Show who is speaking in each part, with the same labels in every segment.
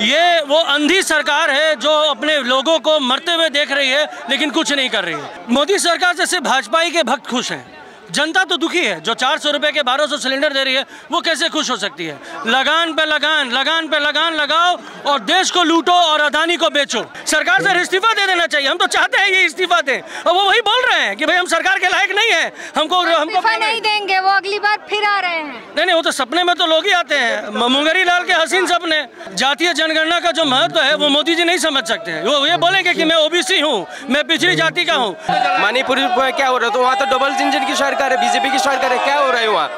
Speaker 1: ये वो अंधी सरकार है जो अपने लोगों को मरते हुए देख रही है लेकिन कुछ नहीं कर रही है। मोदी सरकार से सिर्फ भाजपाई के भक्त खुश हैं, जनता तो दुखी है। जो 400 रुपए के 1200 सिलेंडर दे रही है वो कैसे खुश हो सकती है। लगान पे लगान, लगान पे लगान लगाओ और देश को लूटो और अदानी को बेचो। सरकार से इस्तीफा दे देना चाहिए। हम तो चाहते हैं ये इस्तीफा दें और वो वही बोल रहे हैं कि भाई हम सरकार के लायक नहीं है, हमको
Speaker 2: नहीं देंगे, वो अगली बार फिर आ रहे हैं।
Speaker 1: नहीं, वो तो सपने में तो लोग ही आते हैं। मुंगेरी लाल के हसीन सपने। जातीय जनगणना का जो महत्व है वो मोदी जी नहीं समझ सकते हैं। वो ये बोलेंगे कि मैं ओबीसी हूँ, मैं पिछड़ी जाति का हूँ।
Speaker 3: मणिपुर में क्या हो रहा है, तो वहाँ तो डबल इंजन की सरकार है, बीजेपी की सरकार है, क्या हो रहा है वहाँ।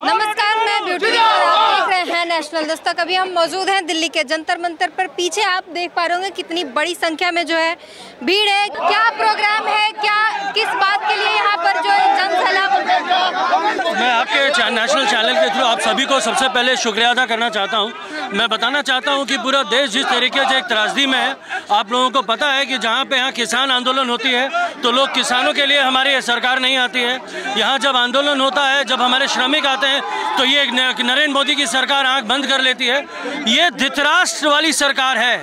Speaker 2: नमस्कार, मैं ब्यूटी देख रहे हैं नेशनल दस्तक। अभी हम मौजूद हैं दिल्ली के जंतर मंतर पर। पीछे आप देख पा रहे होंगे कितनी बड़ी संख्या में जो है भीड़ है। क्या प्रोग्राम है, क्या किस बात के लिए यहाँ पर जो जनसैलाब?
Speaker 1: मैं आपके नेशनल चैनल के थ्रू आप सभी को सबसे पहले शुक्रिया अदा करना चाहता हूँ। मैं बताना चाहता हूँ कि पूरा देश जिस तरीके से एक त्रासदी में है, आप लोगों को पता है कि जहाँ पे यहाँ किसान आंदोलन होती है तो लोग किसानों के लिए हमारी सरकार नहीं आती है। यहाँ जब आंदोलन होता है, जब हमारे श्रमिक आते हैं तो ये नरेंद्र मोदी की सरकार आंख बंद कर लेती है। ये धृतराष्ट्र वाली सरकार है,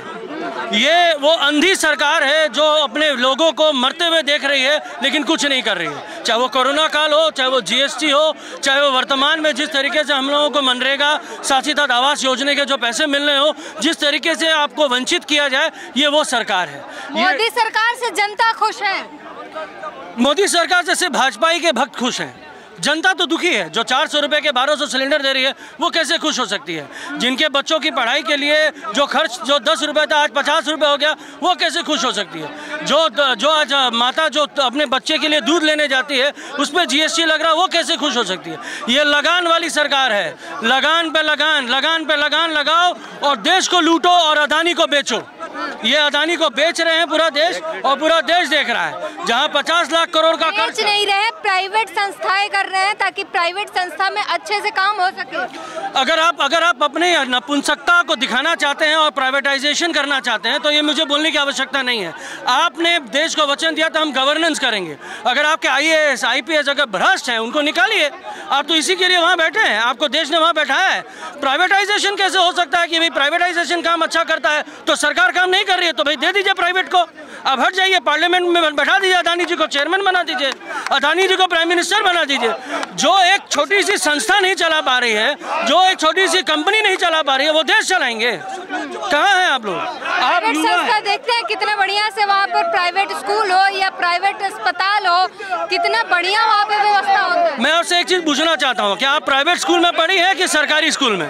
Speaker 1: ये वो अंधी सरकार है जो अपने लोगों को मरते हुए देख रही है लेकिन कुछ नहीं कर रही है। चाहे वो कोरोना काल हो, चाहे वो जीएसटी हो, चाहे वो वर्तमान में जिस तरीके से हम लोगों को मनरेगा साथ ही साथ आवास योजना के जो पैसे मिलने हो, जिस तरीके से आपको वंचित किया जाए, ये वो सरकार है।
Speaker 2: मोदी सरकार से जनता खुश है।
Speaker 1: मोदी सरकार से सिर्फ भाजपाई के भक्त खुश हैं, जनता तो दुखी है। जो 400 रुपए के 1200 सिलेंडर दे रही है वो कैसे खुश हो सकती है। जिनके बच्चों की पढ़ाई के लिए जो खर्च जो 10 रुपए था आज 50 रुपए हो गया, वो कैसे खुश हो सकती है। जो आज माता जो अपने बच्चे के लिए दूध लेने जाती है उस पर जीएसटी लग रहा है, वो कैसे खुश हो सकती है। ये लगान वाली सरकार है। लगान पे लगान, लगान पे लगान लगाओ और देश को लूटो और अदानी को बेचो। ये अदानी को बेच रहे हैं पूरा देश और पूरा देश देख रहा है। जहां 50 लाख करोड़ का
Speaker 2: बेच नहीं रहे, प्राइवेट संस्थाएं कर रहे हैं ताकि प्राइवेट संस्था में अच्छे से काम हो सके।
Speaker 1: अगर आप अपने नपुंसकता को दिखाना चाहते हैं और प्राइवेटाइजेशन करना चाहते हैं तो ये मुझे बोलने की आवश्यकता नहीं है। आपने देश को वचन दिया था हम गवर्नेंस करेंगे। अगर आपके IAS IPS अगर भ्रष्ट हैं उनको निकालिए। आप तो इसी के लिए वहाँ बैठे हैं, आपको देश ने वहाँ बैठाया है। प्राइवेटाइजेशन कैसे हो सकता है कि भाई प्राइवेटाइजेशन काम अच्छा करता है तो सरकार काम नहीं कर रही है तो भाई दे दीजिए प्राइवेट को। आप हट जाइए, पार्लियामेंट में बैठा दीजिए, अदानी जी को चेयरमैन बना दीजिए, अदानी जी को प्राइम मिनिस्टर बना दीजिए। जो एक छोटी सी संस्था नहीं चला पा रही है, जो एक छोटी सी कंपनी नहीं चला पा रही है, वो देश चलाएंगे। कहाँ हैं आप लोग? आप
Speaker 2: संस्था देखते हैं कितना बढ़िया से वहाँ पर प्राइवेट स्कूल हो या प्राइवेट अस्पताल हो, कितना बढ़िया वहाँ पे व्यवस्था होता है।
Speaker 1: मैं आपसे एक चीज पूछना चाहता हूँ, क्या आप प्राइवेट स्कूल में पढ़ी है कि सरकारी स्कूल में?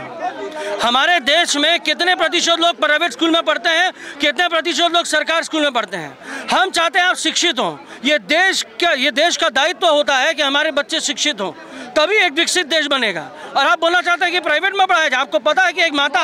Speaker 1: हमारे देश में कितने प्रतिशत लोग प्राइवेट स्कूल में पढ़ते हैं, कितने प्रतिशत लोग सरकारी स्कूल में पढ़ते हैं? हम चाहते हैं आप शिक्षित हों। ये देश का दायित्व होता है कि हमारे बच्चे शिक्षित हों, तभी एक विकसित देश बनेगा। और आप बोलना चाहते हैं कि प्राइवेट में पढ़ाया जाए। आपको पता है कि एक माता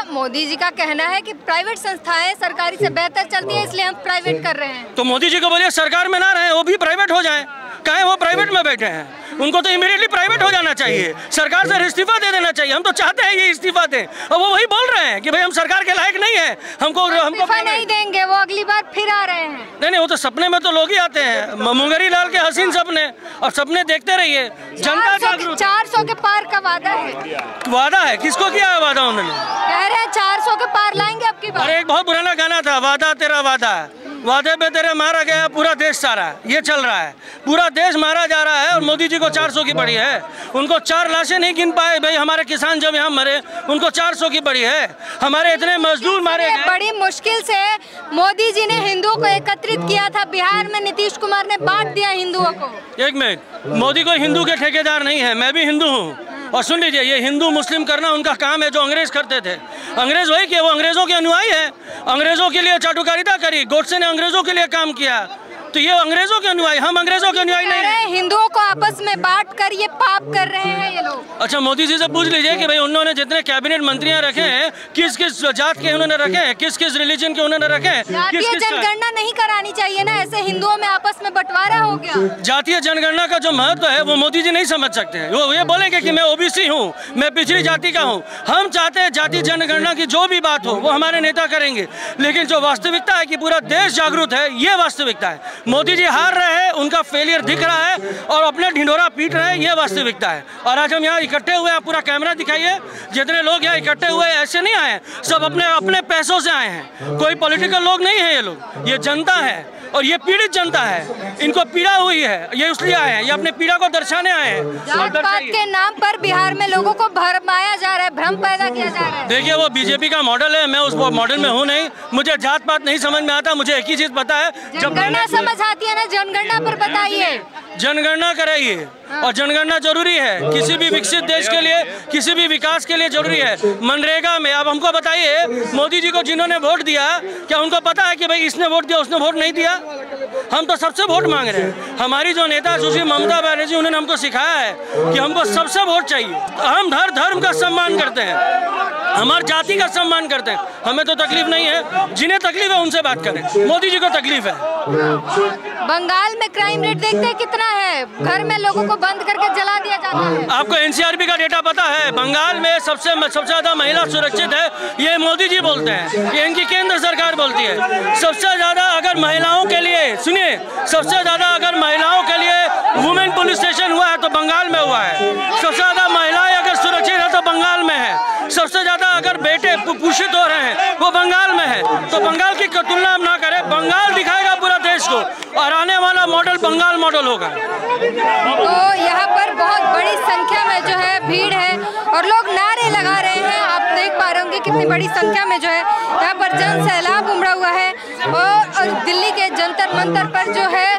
Speaker 2: मोदी जी का कहना है कि प्राइवेट संस्थाएं सरकारी से बेहतर चलती है, इसलिए हम प्राइवेट कर रहे हैं।
Speaker 1: तो मोदी जी को बोलिए सरकार में ना रहे, वो भी प्राइवेट हो जाए। कहे वो प्राइवेट में बैठे हैं, उनको तो इमीडिएटली प्राइवेट हो जाना चाहिए। सरकार से इस्तीफा दे देना चाहिए। हम तो चाहते हैं ये इस्तीफा दें और वो वही बोल रहे हैं कि भाई हम सरकार के लायक नहीं है, हमको
Speaker 2: नहीं देंगे, वो अगली बार फिर आ रहे हैं।
Speaker 1: नहीं, वो तो सपने में तो लोग ही आते हैं। मुंगेरी लाल के हसीन सपने, और सपने देखते रहिए। जनता
Speaker 2: 400 के पार का वादा है।
Speaker 1: वादा है? किसको किया है वादा उन्होंने?
Speaker 2: कह रहे हैं 400 के पार लाएंगे अब की बार।
Speaker 1: अरे एक बहुत पुराना गाना था, वादा तेरा वादा है, वादे पे तेरे मारा गया पूरा देश सारा। ये चल रहा है, पूरा देश मारा जा रहा है और मोदी जी को 400 की पड़ी है। उनको 4 लाशें नहीं गिन पाए भाई। हमारे किसान जब यहाँ मरे उनको 400 की पड़ी है। हमारे इतने मजदूर मारे गए।
Speaker 2: बड़ी मुश्किल से मोदी जी ने हिंदुओं को एकत्रित किया था। बिहार में नीतीश कुमार ने बांट दिया हिंदुओं को।
Speaker 1: एक मिनट, मोदी कोई हिंदू के ठेकेदार नहीं है, मैं भी हिंदू हूँ। और सुन लीजिए, ये हिंदू मुस्लिम करना उनका काम है जो अंग्रेज करते थे। अंग्रेज वही किए, वो अंग्रेजों के अनुयायी है। अंग्रेजों के लिए चाटुकारिता करी, गोडसे ने अंग्रेजों के लिए काम किया, तो ये अंग्रेजों के अनुयायी, हम अंग्रेजों के अनुयायी नहीं है।
Speaker 2: हिंदुओं को आपस में बांट कर ये पाप कर रहे हैं ये लोग।
Speaker 1: अच्छा, मोदी जी से पूछ लीजिए कि भाई उन्होंने जितने कैबिनेट मंत्रियां रखे हैं किस किस जात के उन्होंने रखे हैं, किस किस रिलीजन के उन्होंने रखे हैं।
Speaker 2: जातीय जनगणना नहीं करानी चाहिए ना, ऐसे हिंदुओं में आपस में बंटवारा हो गया।
Speaker 1: जातीय जनगणना का जो महत्व है वो मोदी जी नहीं समझ सकते हैं। वो ये बोलेंगे कि मैं ओबीसी हूँ, मैं पिछड़ी जाति का हूँ। हम चाहते हैं जातीय जनगणना की जो भी बात हो वो हमारे नेता करेंगे, लेकिन जो वास्तविकता है कि पूरा देश जागरूक है, ये वास्तविकता है। मोदी जी हार रहे हैं, उनका फेलियर दिख रहा है और अपने ढिंढोरा पीट रहे हैं, ये वास्तविकता है। और आज हम यहाँ इकट्ठे हुए हैं, पूरा कैमरा दिखाइए, जितने लोग यहाँ इकट्ठे हुए ऐसे नहीं आए, सब अपने अपने पैसों से आए हैं, कोई पॉलिटिकल लोग नहीं है, ये लोग, ये जनता है और ये पीड़ित जनता है, इनको पीड़ा हुई है, ये इसलिए आए हैं, ये अपने पीड़ा को दर्शाने आए हैं।
Speaker 2: जात पात के नाम पर बिहार में लोगों को भरमाया जा रहा है, भ्रम पैदा किया जा रहा है।
Speaker 1: देखिए वो बीजेपी का मॉडल है, मैं उस मॉडल में हूँ नहीं, मुझे जात पात नहीं समझ में आता, मुझे एक ही चीज पता है,
Speaker 2: जनगणना समझ आती है ना, जनगणना पर बताइए।
Speaker 1: जनगणना कराइए और जनगणना जरूरी है, किसी भी विकसित देश के लिए, किसी भी विकास के लिए जरूरी है। मनरेगा में अब हमको बताइए, मोदी जी को जिन्होंने वोट दिया, क्या उनको पता है कि भाई इसने वोट दिया उसने वोट नहीं दिया? हम तो सबसे वोट मांग रहे हैं। हमारी जो नेता सुश्री ममता बनर्जी, उन्होंने हमको सिखाया है कि हमको सबसे वोट चाहिए। हम हर धर्म का सम्मान करते हैं, हमारी जाति का सम्मान करते हैं, हमें तो तकलीफ नहीं है, जिन्हें तकलीफ है उनसे बात करें, मोदी जी को तकलीफ है।
Speaker 2: बंगाल में क्राइम रेट देखते हैं कितना है, घर में लोगों को बंद करके जला दिया जाता है।
Speaker 1: आपको एनसीआरबी का डेटा पता है? बंगाल में सबसे ज्यादा महिला सुरक्षित है, ये मोदी जी बोलते हैं, ये इनकी केंद्र सरकार बोलती है। सबसे ज्यादा अगर महिलाओं के लिए, सुनिए, सबसे ज्यादा अगर महिलाओं के लिए वुमेन पुलिस स्टेशन हुआ है तो बंगाल में हुआ है। सबसे ज्यादा महिलाएं अगर सुरक्षित है तो बंगाल में है। सबसे ज्यादा अगर बेटे कुपोषित हो रहे हैं वो बंगाल में है। तो बंगाल की तुलना हम ना करें, बंगाल दिखाएगा पूरा देश को और आने वाला मॉडल बंगाल मॉडल होगा।
Speaker 2: तो यहाँ पर बहुत बड़ी संख्या में जो है भीड़ है और लोग नारे लगा रहे हैं। आप देख पा रहे होंगे कितनी बड़ी संख्या में जो है यहाँ पर जन सैलाब उमड़ा हुआ है। और दिल्ली के जंतर मंतर पर जो है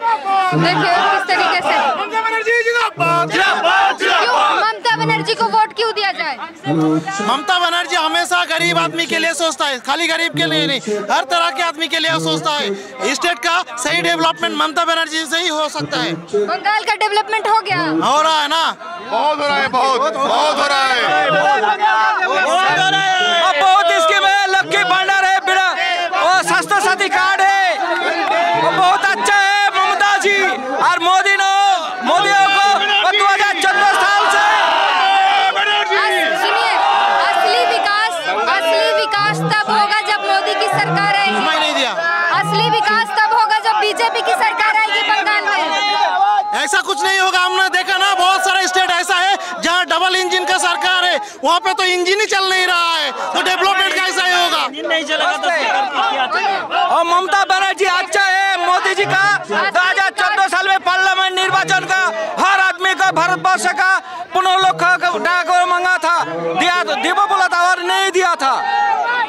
Speaker 2: देखिए किस तरीके से ममता बनर्जी को वोट क्यों दिया जाए?
Speaker 4: ममता बनर्जी हमेशा गरीब आदमी के लिए सोचता है, खाली गरीब के लिए नहीं, हर तरह के आदमी के लिए सोचता है। स्टेट का सही डेवलपमेंट ममता बनर्जी से ही हो सकता है।
Speaker 2: बंगाल का डेवलपमेंट हो गया,
Speaker 4: हो रहा है ना,
Speaker 5: बहुत हो रहा है, बहुत हो रहा है,
Speaker 3: बहुत स्कीम है, लक्की भंडार है, बिना वो सस्ता साथी कार्ड है, वो बहुत अच्छा है ममता जी। और मोदी को 2014 साल से
Speaker 2: सुनिए, असली विकास तब होगा जब मोदी की सरकार आएगी।
Speaker 4: मैं नहीं दिया।
Speaker 2: असली विकास तब होगा जब बीजेपी की सरकार आएगी बंगाल में।
Speaker 4: ऐसा कुछ नहीं होगा, हमने देखा ना, बहुत सारा स्टेट ऐसा है जहाँ डबल इंजन का सरकार है, वहाँ पे तो इंजन ही चल नहीं रहा है, तो डेवलपमेंट कैसा ही होगा?
Speaker 3: और ममता बनर्जी अच्छा है मोदी जी का। 2014 साल में पार्लियामेंट निर्वाचन का हर आदमी का भारतवर्ष का पुनर्लोक मांगा था, दिया बोला था और नहीं दिया था।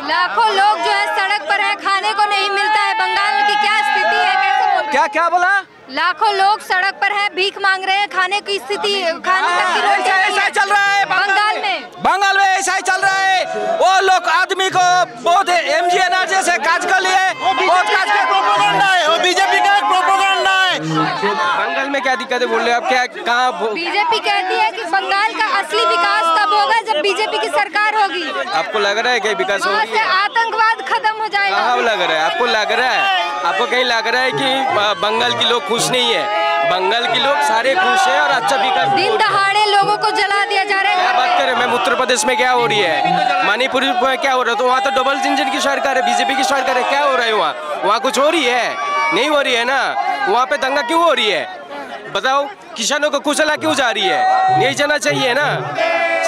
Speaker 2: लाखों लोग जो है सड़क पर है, खाने को नहीं मिलता है। बंगाल की क्या स्थिति है, कैसे बोलूं?
Speaker 3: क्या बोला?
Speaker 2: लाखों लोग सड़क पर है, भीख मांग रहे हैं, खाने की स्थिति, खाने तक की रोटी
Speaker 3: ऐसा चल रहा है बंगाल में ऐसा ही चल रहा है। वो लोग आदमी को बहुत MG एनर्जी से काज कर लिए, बहुत काज का प्रोपेगेंडा है, वो बीजेपी का प्रोपेगेंडा है। बंगाल में क्या दिक्कत है बोल रहे आप? क्या कहाँ
Speaker 2: बीजेपी कहती है कि बंगाल का असली विकास तब होगा जब बीजेपी की सरकार होगी।
Speaker 3: आपको लग रहा है कि विकास
Speaker 2: वहाँ से आतंकवाद खत्म हो जाएगा?
Speaker 3: कहाँ लग रहा है? आपको लग रहा है? आपको कहीं लग रहा है कि बंगाल के लोग खुश नहीं है? बंगाल के लोग सारे खुश है और अच्छा विकास।
Speaker 2: दिन दहाड़े लोगों को जला दिया जा रहा है।
Speaker 3: क्या बात करें? मैम उत्तर प्रदेश में क्या हो रही है, मणिपुर में क्या हो रहा है, तो वहाँ तो डबल इंजन की सरकार है, बीजेपी की सरकार है, क्या हो रहा है वहाँ कुछ हो रही है? नहीं हो रही है ना। वहाँ पे दंगा क्यों हो रही है बताओ? किसानों को कुचला क्यों जा रही है? नहीं जाना चाहिए ना।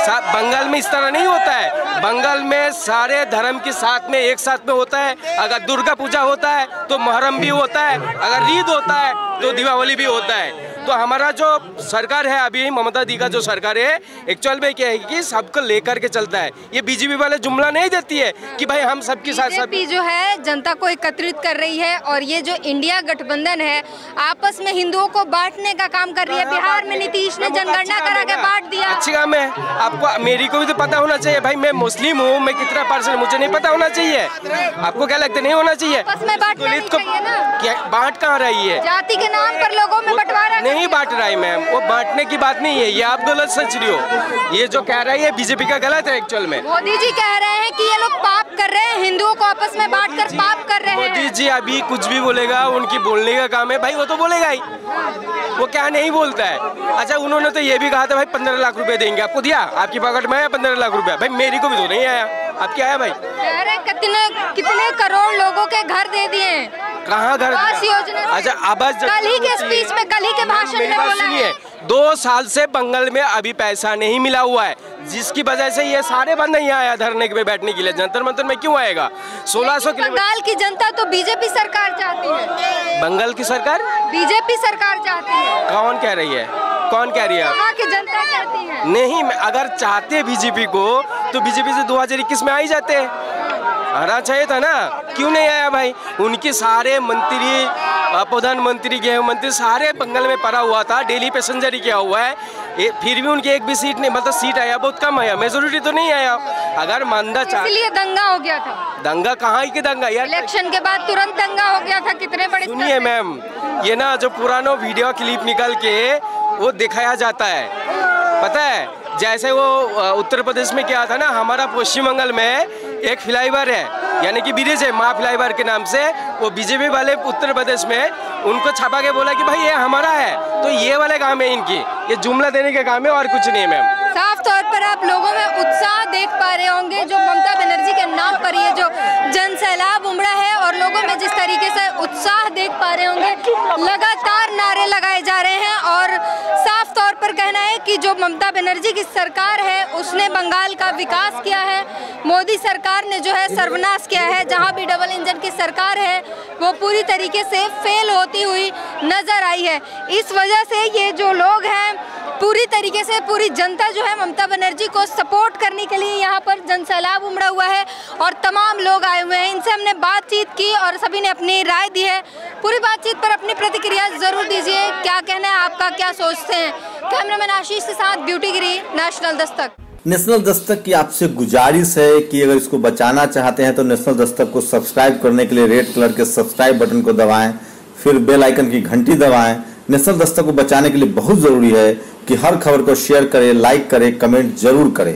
Speaker 3: बंगाल में इस तरह नहीं होता है। बंगाल में सारे धर्म के साथ में एक साथ में होता है। अगर दुर्गा पूजा होता है तो मुहर्रम भी होता है, अगर ईद होता है तो दीपावली भी होता है। तो हमारा जो सरकार है अभी ममता दी का जो सरकार है, एक्चुअल में क्या है कि सबको लेकर के चलता है। ये बीजेपी वाले जुमला नहीं देती है कि भाई हम सबके साथ।
Speaker 2: बीजेपी जो है जनता को एकत्रित कर रही है और ये जो इंडिया गठबंधन है आपस में हिंदुओं को बांटने का काम कर रही है। बिहार में नीतीश ने जनगणना करा के बांट दिया।
Speaker 3: अच्छी काम है। आपको मेरी को भी तो पता होना चाहिए भाई, मैं मुस्लिम हूँ, मैं कितना परसेंट, मुझे नहीं पता होना चाहिए? आपको क्या लगता है नहीं होना चाहिए?
Speaker 2: आपस में बांटना नहीं चाहिए ना।
Speaker 3: क्या बांट कहाँ रही है?
Speaker 2: जाति के नाम पर लोगों में बंटवारा
Speaker 3: नहीं बांट रहा है मैम, वो बांटने की बात नहीं है, ये आप गलत सोच रही हो। ये जो कह रही है बीजेपी का गलत है एक्चुअल में।
Speaker 2: मोदी जी कह रहे हैं कि ये लोग पाप कर रहे हैं, हिंदुओं को आपस में बांटकर पाप कर रहे हैं।
Speaker 3: मोदी जी अभी कुछ भी बोलेगा, उनकी बोलने का काम है भाई, वो तो बोलेगा ही, वो क्या नहीं बोलता है। अच्छा उन्होंने तो ये भी कहा था भाई 15 लाख रुपए देंगे, आपको दिया? आपकी पॉकेट में आया 15 लाख रुपया? भाई मेरी को भी तो नहीं आया, आपके आया भाई?
Speaker 2: कितने करोड़ लोगों के घर दे दिए,
Speaker 3: कहाँ घर?
Speaker 2: आवास योजना से।
Speaker 3: अच्छा, आवास
Speaker 2: कल ही के स्पीच में, कल ही के भाषण में बोला है।
Speaker 3: 2 साल से बंगाल में अभी पैसा नहीं मिला हुआ है, जिसकी वजह से ये सारे बंद नहीं आया धरने पे बैठने के लिए। जंतर मंतर में क्यों आएगा? 1600 किलोमीटर।
Speaker 2: बंगाल की जनता तो बीजेपी सरकार चाहती है।
Speaker 3: बंगाल की सरकार
Speaker 2: बीजेपी सरकार चाहती है।
Speaker 3: कौन कह रही है? कौन कह रही है?
Speaker 2: वहाँ की जनता कहती है।
Speaker 3: नहीं, अगर चाहते बीजेपी को तो बीजेपी से 2021 में आ ही जाते। आना चाहिए था ना, क्यों नहीं आया भाई? उनके सारे मंत्री, प्रधानमंत्री, गृह मंत्री सारे बंगाल में पड़ा हुआ था, डेली पैसेंजर ही किया हुआ है, फिर भी उनकी एक भी सीट नहीं, मतलब सीट आया बहुत कम आया, मेजोरिटी तो नहीं आया। अगर मानना चाहे,
Speaker 2: इसलिए दंगा हो गया था।
Speaker 3: दंगा कहाँ की दंगा यार?
Speaker 2: इलेक्शन के बाद तुरंत दंगा हो गया था। कितने बड़े
Speaker 3: सुनिए मैम, ये ना जो पुराना वीडियो क्लिप निकल के वो दिखाया जाता है, पता है? जैसे वो उत्तर प्रदेश में क्या था ना, हमारा पश्चिम बंगाल में एक फ्लाईओवर है, यानी कि ब्रिज है, माँ फ्लाईओवर के नाम से। वो बीजेपी वाले उत्तर प्रदेश में उनको छापा के बोला कि भाई ये हमारा है, तो ये वाले काम है इनकी, ये जुमला देने का काम है और कुछ नहीं है मैम।
Speaker 2: साफ तौर पर आप लोगों में उत्साह देख पा रहे होंगे, जो ममता बनर्जी के नाम पर ये जो जन सैलाब उमड़ा है और लोगों में जिस तरीके से उत्साह देख पा रहे होंगे, लगातार नारे लगाए जा रहे हैं। और साफ तौर पर कहना है कि जो ममता बनर्जी की सरकार है उसने बंगाल का विकास किया है, मोदी सरकार ने जो है सर्वनाश किया है। जहां भी डबल इंजन की सरकार है वो पूरी तरीके से फेल होती हुई नजर आई है। इस वजह से ये जो लोग हैं पूरी तरीके से, पूरी जनता जो है ममता बनर्जी को सपोर्ट करने के लिए यहाँ पर जनसैलाब उमड़ा हुआ है और तमाम लोग आए हुए हैं। इनसे हमने बातचीत की और सभी ने अपनी राय दी है। पूरी बातचीत पर अपनी प्रतिक्रिया जरूर दीजिए, क्या कहना है आपका, क्या सोचते हैं। कैमरामैन आशीष के साथ ब्यूटी गिरी, नेशनल दस्तक।
Speaker 6: नेशनल दस्तक की आपसे गुजारिश है कि अगर इसको बचाना चाहते हैं तो नेशनल दस्तक को सब्सक्राइब करने के लिए रेड कलर के सब्सक्राइब बटन को दबाएं, फिर बेल आइकन की घंटी दबाएं। नेशनल दस्तक को बचाने के लिए बहुत जरूरी है कि हर खबर को शेयर करें, लाइक करें, कमेंट जरूर करें।